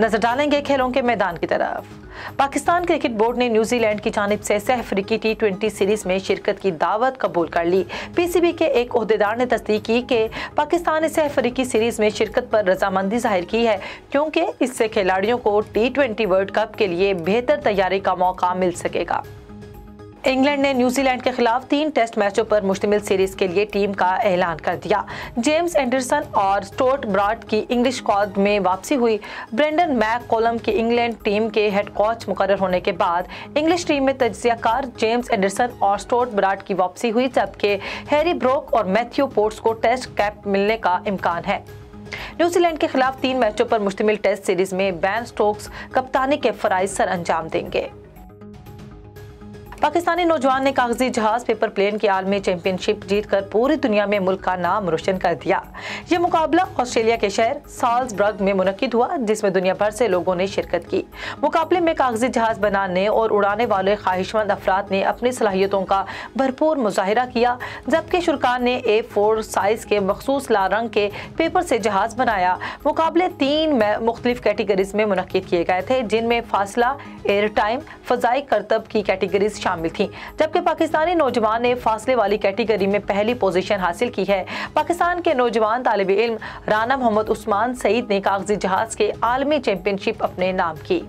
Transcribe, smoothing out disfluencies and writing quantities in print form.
नजर डालेंगे खेलों के मैदान की तरफ। पाकिस्तान क्रिकेट बोर्ड ने न्यूजीलैंड की जानिब से सह अफ्रीकी T20 सीरीज में शिरकत की दावत कबूल कर ली। PCB के एक ओहदेदार ने तस्दीक की कि पाकिस्तान ने सह अफ्रीकी सीरीज में शिरकत पर रजामंदी जाहिर की है, क्योंकि इससे खिलाड़ियों को T20 वर्ल्ड कप के लिए बेहतर तैयारी का मौका मिल सकेगा। इंग्लैंड ने न्यूजीलैंड के खिलाफ 3 टेस्ट मैचों पर मुश्तमिल सीरीज के लिए टीम का ऐलान कर दिया। जेम्स एंडरसन और स्टुअर्ट ब्रॉड की इंग्लिश स्क्वाड में वापसी हुई। ब्रेंडन मैककॉलम की इंग्लैंड टीम के हेड कोच मुकर्रर होने के बाद इंग्लिश टीम में तज्जियाकार जेम्स एंडरसन और स्टुअर्ट ब्रॉड की वापसी हुई, जबकि हैरी ब्रोक और मैथ्यू पोर्ट्स को टेस्ट कैप मिलने का इम्कान है। न्यूजीलैंड के खिलाफ 3 मैचों पर मुश्तमिल टेस्ट सीरीज में बेन स्टोक्स कप्तानी के फराइज सर अंजाम देंगे। पाकिस्तानी नौजवान ने कागजी जहाज पेपर प्लेन की आलमी चैंपियनशिप जीतकर पूरी दुनिया में मुल्क का नाम रोशन कर दिया। ये मुकाबला ऑस्ट्रेलिया के शहर साल्जबर्ग में मुनक्किद हुआ, जिसमें दुनिया भर से लोगों ने शिरकत की। मुकाबले में कागजी जहाज बनाने और उड़ाने वाले ख्वाहिशमंद अफराद ने अपनी सलाहियतों का भरपूर मुजाहिरा किया, जबकि शुरका ने A4 साइज के मखसूस लाल रंग के पेपर से जहाज बनाया। मुकाबले 3 मुख्तलिफ कैटेगरीज में मुनक्किद किए गए थे, जिनमें फासला, एयर टाइम, फजाई करतब की कैटेगरीज शामिल थी, जबकि पाकिस्तानी नौजवान ने फासले वाली कैटेगरी में पहली पोजीशन हासिल की है। पाकिस्तान के नौजवान तालिब इल्म राना मोहम्मद उस्मान सईद ने कागजी जहाज के आलमी चैंपियनशिप अपने नाम की।